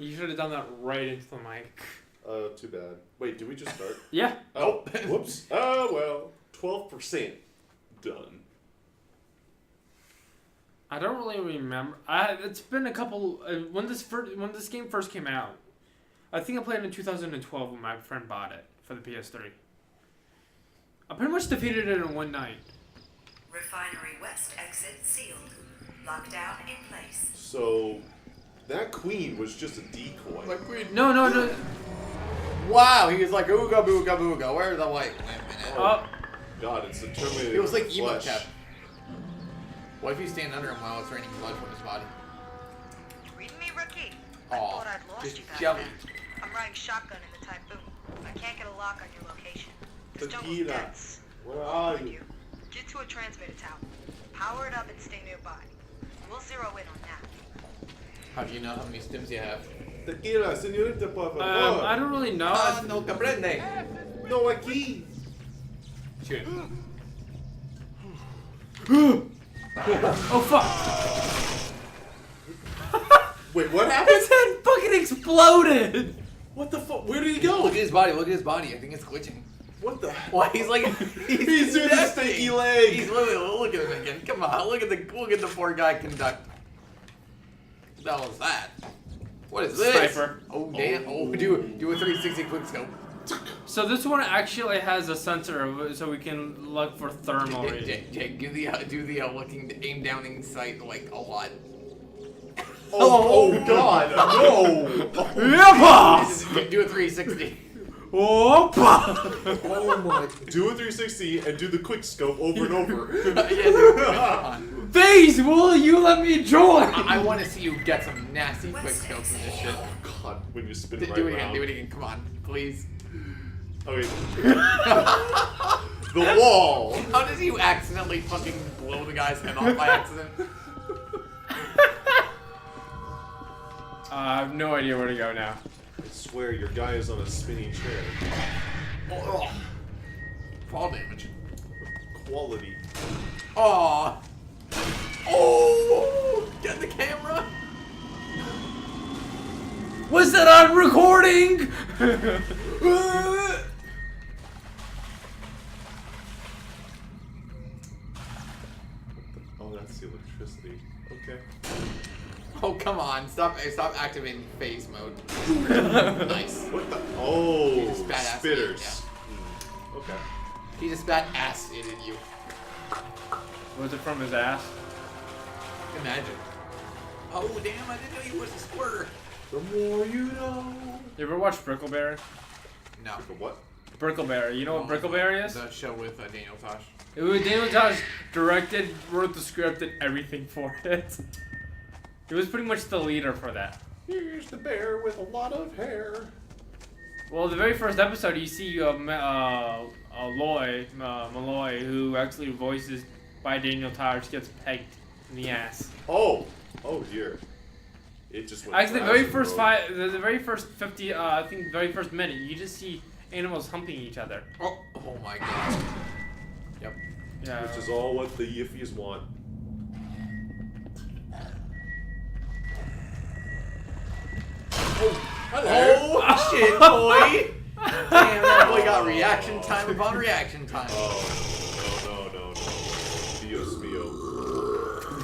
You should have done that right into the mic. Too bad. Wait, did we just start? Yeah. Oh, whoops. Oh, well. 12% done. I don't really remember. It's been a couple. When this game first came out, I think I played it in 2012 when my friend bought it for the PS3. I pretty much defeated it in one night. Refinery West exit sealed. Lockdown in place. So, that queen was just a decoy. My queen. No. Wow, he was like, ooga booga booga. Where's the light? Wait a minute. Oh. God, it's the Terminator. It was like emo flesh. cap. What if you stand under him while it's raining blood from his body? Read me, rookie. Aw, I thought I'd lost just you back jelly. then. I'm riding shotgun in the Typhoon. I can't get a lock on your location. This jungle's Tequila. dense. Where are you? Get to a transmitter tower. Power it up and stay nearby. We'll zero in on that. How do you know how many stims you have? Tequila, señorita, por favor. I don't really know. Ah, no comprende. No, aquí. Shoot. Oh fuck! Wait, what happened? His head fucking exploded. What the fuck? Where did he go? Look at his body. Look at his body. I think it's glitching. What the? Why he's like He's doing the nesting. stinky leg. He's literally look at him again. Come on, look at the poor guy conduct. What the hell is that? What is this? Sniper. Oh damn! Oh, do a 360 quick scope. So this one actually has a sensor, so we can look for thermal. Jake, do the looking aim downing sight like a lot. Oh God! No! Yeppa! Do a 360. Opa! Oh my! Do a 360 and do the quick scope over and over. Yeah, dude, come on. Face, will you let me join? I want to see you get some nasty quick scopes in this shit. God, when you spin Do right it around. again. Do it again. Come on, please. Okay. The wall. How did you accidentally fucking blow the guy's head off by accident? I have no idea where to go now. I swear your guy is on a spinning chair. Oh, fall damage. Quality. Aw. Oh! Get the camera. Was that on recording? Oh, that's the electricity. Okay. Oh, come on. Stop activating phase mode. Nice. What the? Oh, He just spat acid, spitters. Okay. He just spat acid at you. Was it from his ass? Imagine. Oh, damn. I didn't know he was a squirter. The more you know. You ever watch Brickleberry? No. For what? Brickleberry. You know what Brickleberry is? The show with Daniel Tosh. It was Daniel Tosh directed, wrote the script, and everything for it. He was pretty much the leader for that. Here's the bear with a lot of hair. Well, the very first episode, you see Malloy, who actually voices by Daniel Tosh, gets pegged in the ass. Oh. Oh dear. It just went. Actually, the very acid first mode. the very first 50, I think the very first minute, you just see animals humping each other. Oh my god. Yep. Yeah. Which is all what the Yiffies want. Oh, shit, boy! Damn, that boy got reaction time upon reaction time. Oh, no. Dios mio.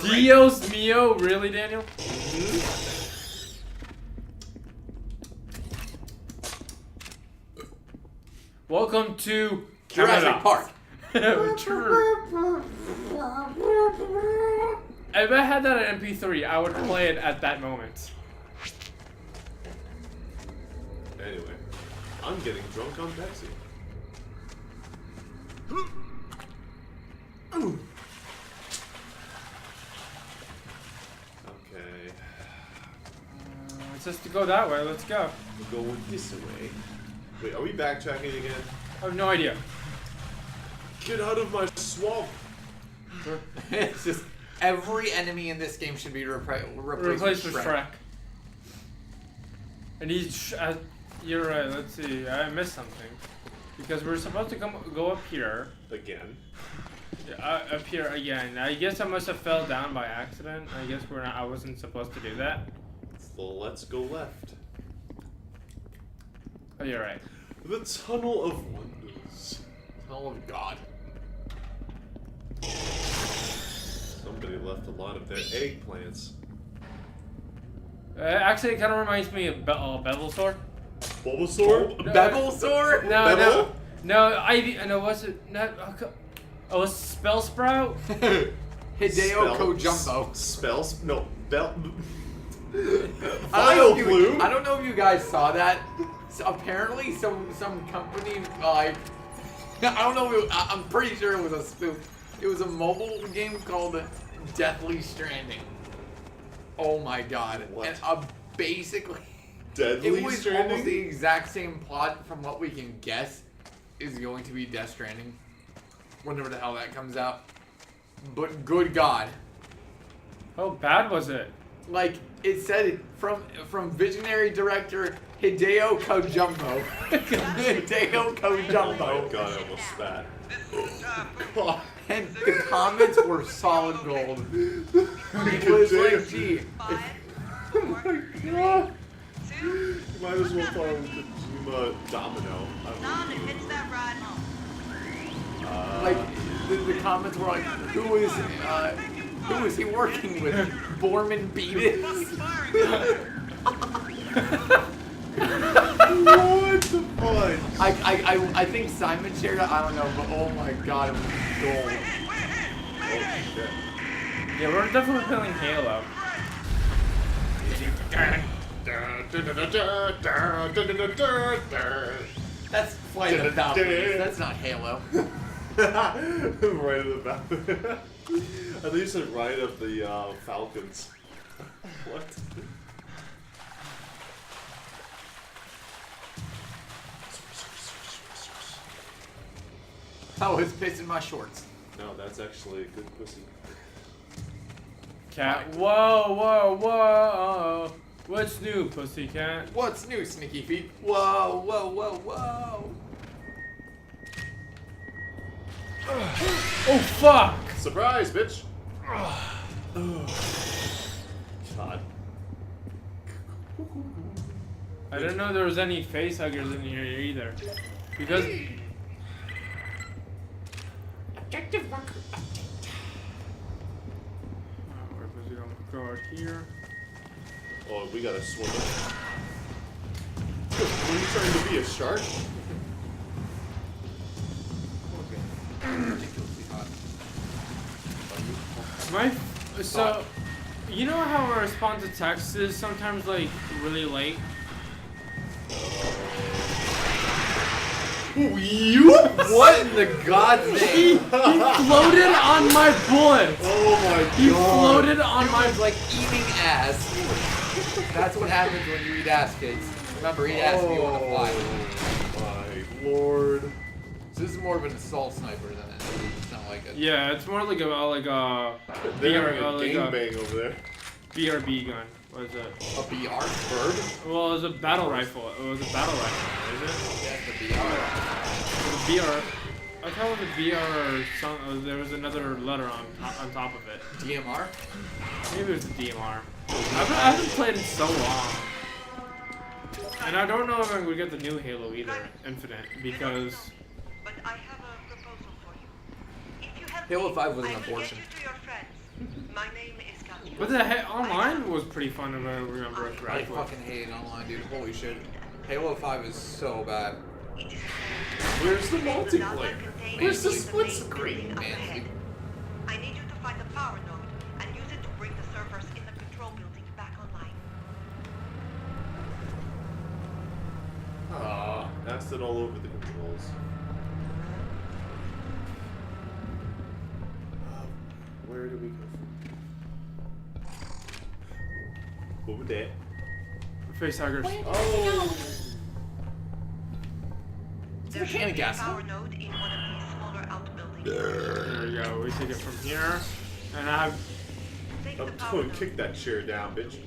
Dios mio, really, Daniel? Welcome to Jurassic Park. True. If I had that at MP3, I would play it at that moment. Anyway, I'm getting drunk on Pepsi. Okay. It's just to go that way. Let's go. We're going this way. Wait, are we backtracking again? I have no idea. Get out of my swamp! It's just every enemy in this game should be replaced with Shrek. Shrek. And you're right. Let's see. I missed something because we're supposed to go up here. Again. Up here again. I guess I must have fell down by accident. I guess I wasn't supposed to do that. So let's go left. Oh, you're right. The Tunnel of Wonders. Oh God. Somebody left a lot of their eggplants. Actually, it kind of reminds me of Bevelsaur. Bulbasaur? Bevelsaur? No, Bevel? no, was it not? Oh, was Spellsprout? Hideo Kojumbo. Spells? No, Bell. I don't Vileplume? know if you guys saw that. So apparently, some company like I don't know. I'm pretty sure it was a spoof. It was a mobile game called Deathly Stranding. Oh my God! What? And basically, Deadly it was Stranding? almost the exact same plot from what we can guess is going to be Death Stranding, whenever the hell that comes out. But good God. How bad was it? Like it said from visionary director Hideo Kojumbo. Hideo Kojumbo. Oh my God, I almost spat. God. And the comments were solid gold. It was like, gee, Five, Oh 4, my God. 2. You might as well call him Kojima Domino. Tom, it hits that ride home. like the comments were like, who is he working with? Borman Beavis? What the fudge? I think Simon shared it, I don't know, but oh my God, it was gold. Oh shit. Yeah, we're definitely playing Halo. That's Flight of the Falcons. That's not Halo. Right of the Falcons. I think you said right of the Falcons. What? I was pissing my shorts. No, that's actually a good pussy. Cat. Whoa, whoa, whoa. What's new, pussycat? What's new, Sneaky Feet? Whoa, whoa, whoa, whoa. Oh, fuck! Surprise, bitch! God. I didn't know there was any face huggers in here either. Because. Objective marker. Where was it gonna go out here? Oh, we gotta swim it. Were you trying to be a shark? Ridiculously hot. So, you know how our response to text is sometimes like really late? What in the God's name? He floated on my bullets! Oh my God! He floated on my Like eating ass. That's what happens when you eat ass, kids. Remember, eat ass if you want to fly. My Lord. So this is more of an assault sniper than it's not like a. Yeah, it's more like a They're having a like gangbang over there. BRB gun. What is it? A BR? Bird? Well, it was a battle rifle. It was a battle rifle, is it? That's the BR. The BR. I thought it was a BR or some. There was another letter on top of it. DMR? Maybe it was the DMR. I haven't played in so long. And I don't know if I'm gonna get the new Halo either, Infinite, because But I have a proposal for you. If you have Halo faith, 5 was an I will abortion. get you to your friends. My name is Katya. but the online was pretty fun if I remember I correctly. fucking hate it online, dude. Holy shit. Halo 5 is so bad. Where's the multiplayer? Where's the split screen, man? I need you to find the power node and use it to bring the servers in the control building back online. Ah, acid all over the controls. Where do we go from? What would that? Face huggers. Oh! There should mechanic be a acid. power node in one of these smaller outbuildings. There we go. We take it from here, and I have. Take the I'm power going to node. kick that chair down, bitch.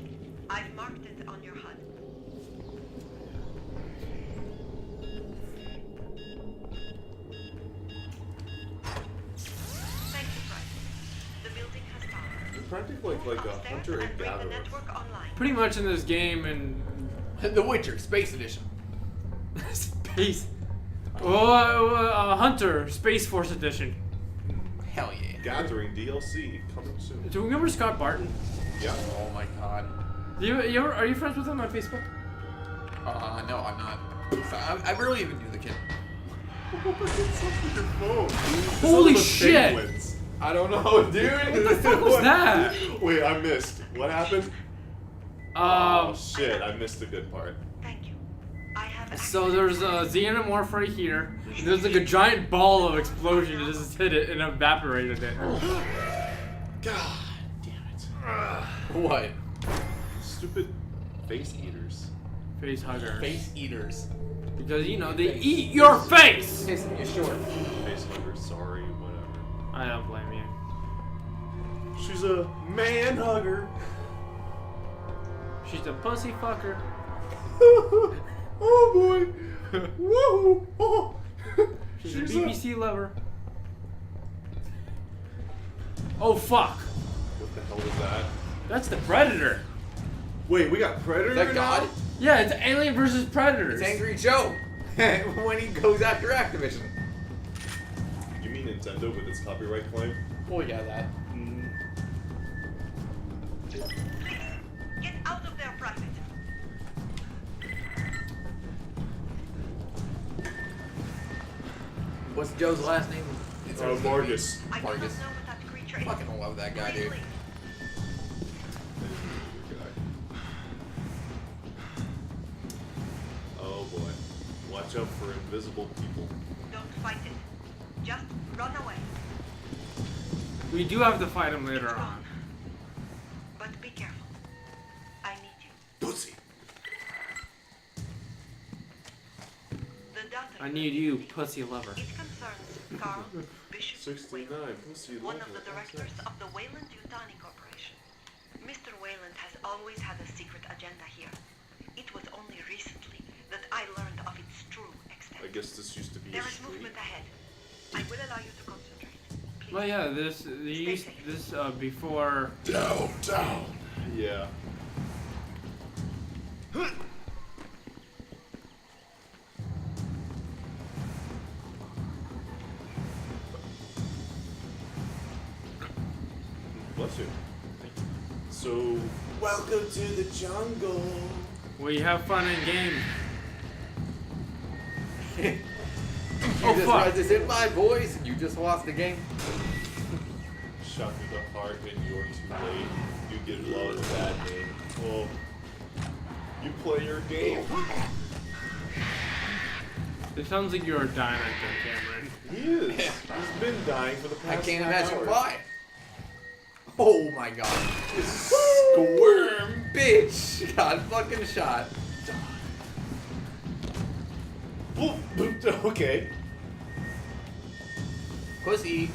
I've marked it on your HUD. Thank you, Price. The building has power. You're practically like a Upstairs hunter and bring the gatherer. network online. Pretty much in this game, and The Witcher, Space Edition. Space. Hunter Space Force Edition. Hell yeah. Gathering DLC coming soon. Do you remember Scott Barton? Yeah. Oh my god. Are you friends with him on Facebook? No, I'm not. I barely even knew the kid. What's up with your phone? Holy Some of the shit! penguins. I don't know, dude. What the fuck was that? Wait, I missed. What happened? Oh shit, I missed a good part. Thank you. I have. So there's a xenomorph right here. There's like a giant ball of explosion that just hit it and evaporated it. God damn it. What? Stupid face eaters. Face hugger. Face eaters. Because you know they eat your face. Face you're short. Face hugger, sorry, whatever. I don't blame you. She's a man hugger. She's a pussy fucker. Oh boy. Whoa. Oh. She's a BBC lover. Oh fuck. What the hell was that? That's the Predator. Wait, we got Predator Is that now? Yeah, God? it's Alien versus Predators. It's Angry Joe. When he goes after Activision. You mean Nintendo with its copyright claim? Oh yeah, that. Get out of there, Private. What's Joe's last name? It's Vargas. I do not know Vargas. what that creature is. Fucking love that guy, dude. Please leave. Oh boy. Watch out for invisible people. Don't fight it. Just run away. We do have to fight him later It's on. gone. But be careful. I need you. Pussy. The data I need you, pussy lover. It concerns Carl Bishop 69. Wayland, Pussy one lover. of the directors of the Wayland-Yutani Corporation. Mr. Wayland has always had a secret agenda here. It was only recently that I learned of its true extent. I guess this used to be There a is street. movement ahead. I will allow you to concentrate. Please. Well, yeah, this before. Down. Yeah. Bless you. So, welcome to the jungle. We have fun in game. You Oh, just fuck. read this in my voice and you just lost the game. Shot through the heart and you're too late. You give love a bad name. Well, you play your game. It sounds like you're dying right there, Cameron. He is. He's been dying for the I past can't half imagine hour. why. Oh my god. Squirm. Bitch got fucking shot. Okay. Pussy.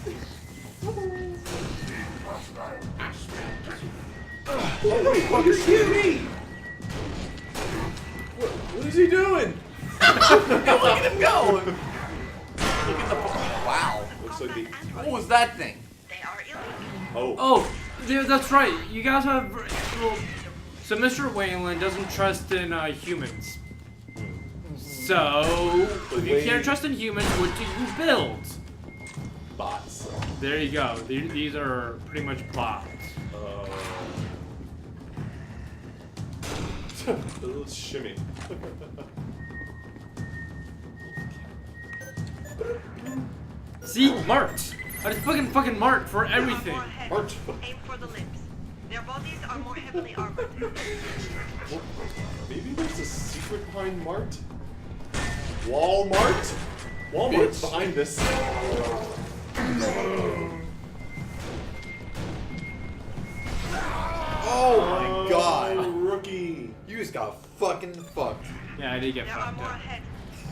What is he? What is he doing? Look at him go. Look at the. Wow. Looks like the. What was that thing? They are illegal. Oh. Oh, yeah, that's right. You guys have. Well, so Mr. Wayland doesn't trust in humans. So, if you can't trust in humans, what do you build? Bots. There you go. These are pretty much bots. A little shimmy. See, marked. I just fucking marked for There are everything. more ahead. March. Aim for the limbs. Their bodies are more heavily armored. Maybe there's a secret behind Mart? Walmart? Walmart's Bitch. behind this. Oh my god. Rookie. You just got fucking fucked. Yeah, I did get There are fucked more up. ahead.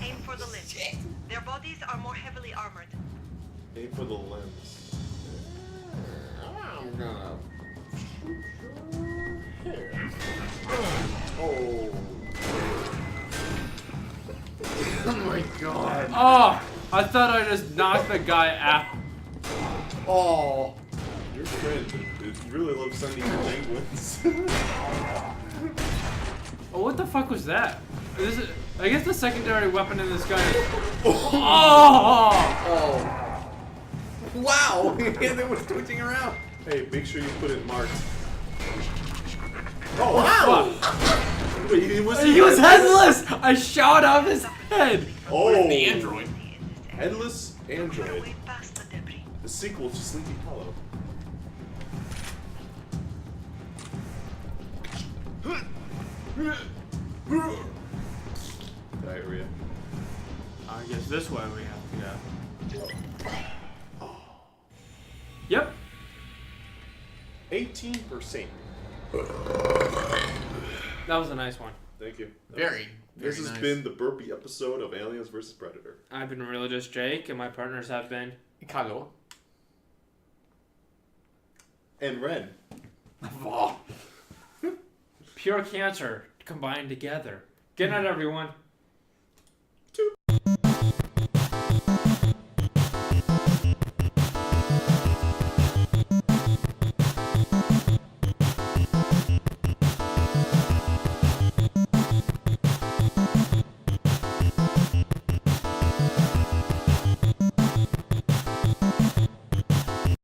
Aim for the limbs. Their bodies are more heavily armored. Aim for the limbs. I'm gonna shoot your hair. Oh. Oh my god. Oh, I thought I just knocked the guy out. Oh. Your friend really loves sending you penguins. Oh, what the fuck was that? I guess the secondary weapon in this guy is... Oh! Wow! It was twitching around. Hey, make sure you put it marked. Oh, wow! Wait, He was headless! I shot off his head! Oh! The android. Headless Android. Way past the debris. The sequel to Sleepy Hollow. Diarrhea. I guess this way we have to go. Yep. 18%. That was a nice one. Thank you. Very This has nice. been the burpee episode of Aliens vs. Predator. I've been Religious Jake, and my partners have been... Carlo. And Ren. Pure cancer combined together. Good night, everyone.